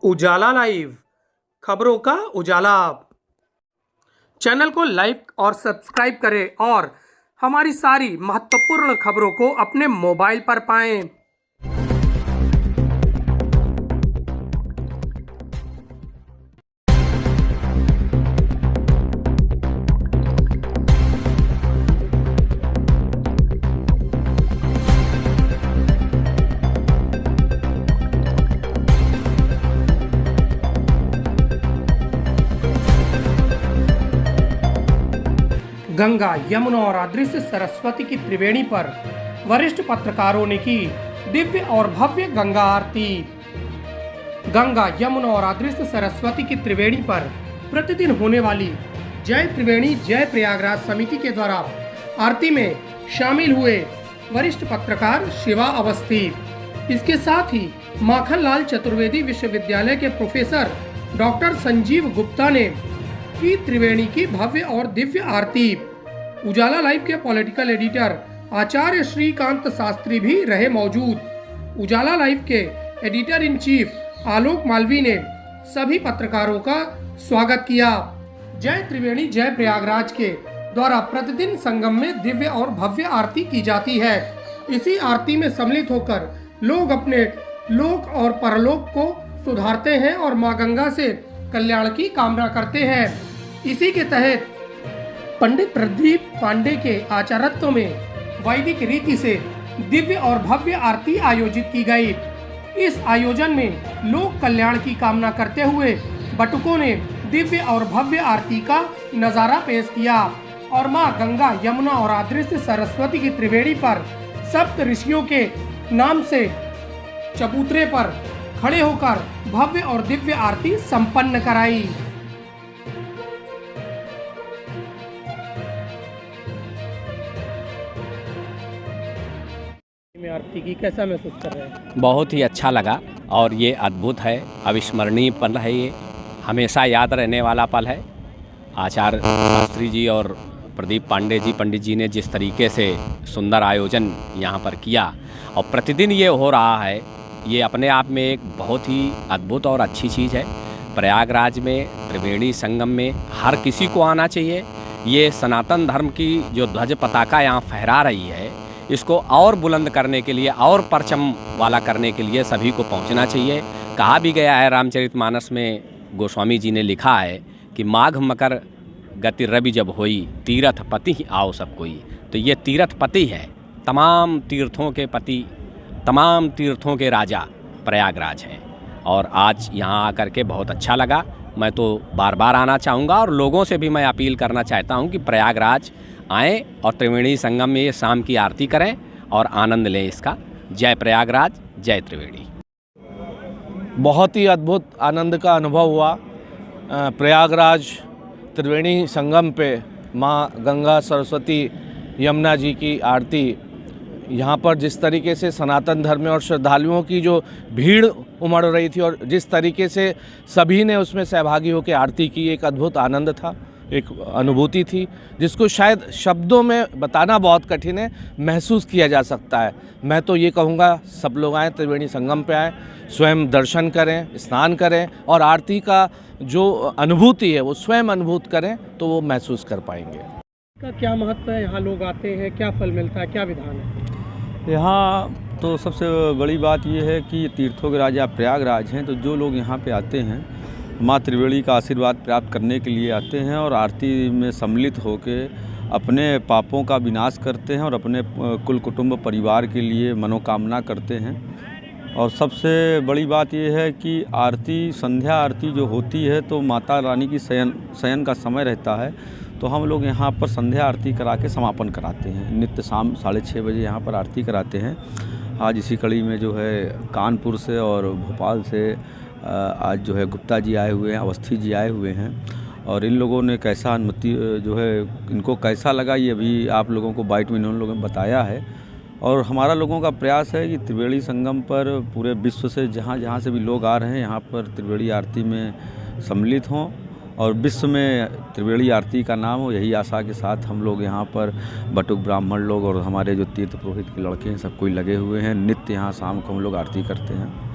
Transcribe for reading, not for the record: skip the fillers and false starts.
उजाला live, खबरों का उजाला। Channel को लाइक और सब्सक्राइब करें और हमारी सारी महत्वपूर्ण खबरों को अपने मोबाइल पर पाएं। गंगा, यमुना और अदृश्य सरस्वती की त्रिवेणी पर वरिष्ठ पत्रकारों ने की दिव्य और भव्य गंगा आरती। गंगा, यमुना और अदृश्य सरस्वती की त्रिवेणी पर प्रतिदिन होने वाली जय त्रिवेणी जय प्रयागराज समिति के द्वारा आरती में शामिल हुए वरिष्ठ पत्रकार शिवा अवस्थी। इसके साथ ही माखनलाल चतुर्वेदी विश्वविद्यालय के प्रोफेसर डॉक्टर संजीव गुप्ता ने की त्रिवेणी की भव्य और दिव्य आरती। उजाला लाइव के पॉलिटिकल एडिटर आचार्य श्रीकांत शास्त्री भी रहे मौजूद। उजाला लाइव के एडिटर इन चीफ आलोक मालवी ने सभी पत्रकारों का स्वागत किया। जय त्रिवेणी जय प्रयागराज के द्वारा प्रतिदिन संगम में दिव्य और भव्य आरती की जाती है। इसी आरती में सम्मिलित होकर लोग अपने लोक और परलोक को सुधारते हैं और मां गंगा से कल्याण की कामना करते हैं। इसी के तहत पंडित प्रदीप पांडे के आचार्यत्व में वैदिक रीति से दिव्य और भव्य आरती आयोजित की गई। इस आयोजन में लोक कल्याण की कामना करते हुए बटुकों ने दिव्य और भव्य आरती का नजारा पेश किया और मां गंगा, यमुना और अदृश्य सरस्वती की त्रिवेणी पर सप्त ऋषियों के नाम से चबूतरे पर खड़े होकर भव्य और दिव्य आरती संपन्न कराई। में आरती की कैसा महसूस कर रहे हैं? बहुत ही अच्छा लगा और ये अद्भुत है, अविस्मरणीय पल है, ये हमेशा याद रहने वाला पल है। आचार्य शास्त्री जी और प्रदीप पांडे जी पंडित जी ने जिस तरीके से सुंदर आयोजन यहाँ पर किया और प्रतिदिन ये हो रहा है, ये अपने आप में एक बहुत ही अद्भुत और अच्छी चीज़ है। प्रयागराज में त्रिवेणी संगम में हर किसी को आना चाहिए। ये सनातन धर्म की जो ध्वज पताका यहाँ फहरा रही है, इसको और बुलंद करने के लिए और परचम वाला करने के लिए सभी को पहुँचना चाहिए। कहा भी गया है, रामचरितमानस में गोस्वामी जी ने लिखा है कि माघ मकर गति रवि जब होई, तीर्थ पति ही आओ सब कोई। तो ये तीर्थ पति है, तमाम तीर्थों के पति, तमाम तीर्थों के राजा प्रयागराज हैं। और आज यहाँ आकर के बहुत अच्छा लगा। मैं तो बार बार आना चाहूँगा और लोगों से भी मैं अपील करना चाहता हूँ कि प्रयागराज आएँ और त्रिवेणी संगम में ये शाम की आरती करें और आनंद लें इसका। जय प्रयागराज जय त्रिवेणी। बहुत ही अद्भुत आनंद का अनुभव हुआ। प्रयागराज त्रिवेणी संगम पे माँ गंगा, सरस्वती, यमुना जी की आरती, यहाँ पर जिस तरीके से सनातन धर्म और श्रद्धालुओं की जो भीड़ उमड़ रही थी और जिस तरीके से सभी ने उसमें सहभागी होकर आरती की, एक अद्भुत आनंद था, एक अनुभूति थी जिसको शायद शब्दों में बताना बहुत कठिन है, महसूस किया जा सकता है। मैं तो ये कहूँगा सब लोग आएँ, त्रिवेणी संगम पे आएँ, स्वयं दर्शन करें, स्नान करें और आरती का जो अनुभूति है वो स्वयं अनुभूत करें तो वो महसूस कर पाएंगे। का क्या महत्व है? यहाँ लोग आते हैं, क्या फल मिलता है, क्या विधान है? यहाँ तो सबसे बड़ी बात यह है कि तीर्थों के राजा प्रयागराज हैं, तो जो लोग यहाँ पे आते हैं माँ त्रिवेणी का आशीर्वाद प्राप्त करने के लिए आते हैं और आरती में सम्मिलित होकर अपने पापों का विनाश करते हैं और अपने कुल कुटुंब परिवार के लिए मनोकामना करते हैं। और सबसे बड़ी बात यह है कि आरती, संध्या आरती जो होती है तो माता रानी की शयन का समय रहता है, तो हम लोग यहाँ पर संध्या आरती करा के समापन कराते हैं। नित्य शाम 6:30 बजे यहाँ पर आरती कराते हैं। आज इसी कड़ी में जो है कानपुर से और भोपाल से आज जो है गुप्ता जी आए हुए हैं, अवस्थी जी आए हुए हैं और इन लोगों ने कैसा अनुमति जो है इनको कैसा लगा ये अभी आप लोगों को बाइट में इन्होंने लोगों ने बताया है। और हमारा लोगों का प्रयास है कि त्रिवेणी संगम पर पूरे विश्व से जहाँ से भी लोग आ रहे हैं यहाँ पर त्रिवेणी आरती में सम्मिलित हों और विश्व में त्रिवेणी आरती का नाम हो। यही आशा के साथ हम लोग यहाँ पर बटुक ब्राह्मण लोग और हमारे जो तीर्थ पुरोहित के लड़के हैं सब कोई लगे हुए हैं। नित्य यहाँ शाम को हम लोग आरती करते हैं।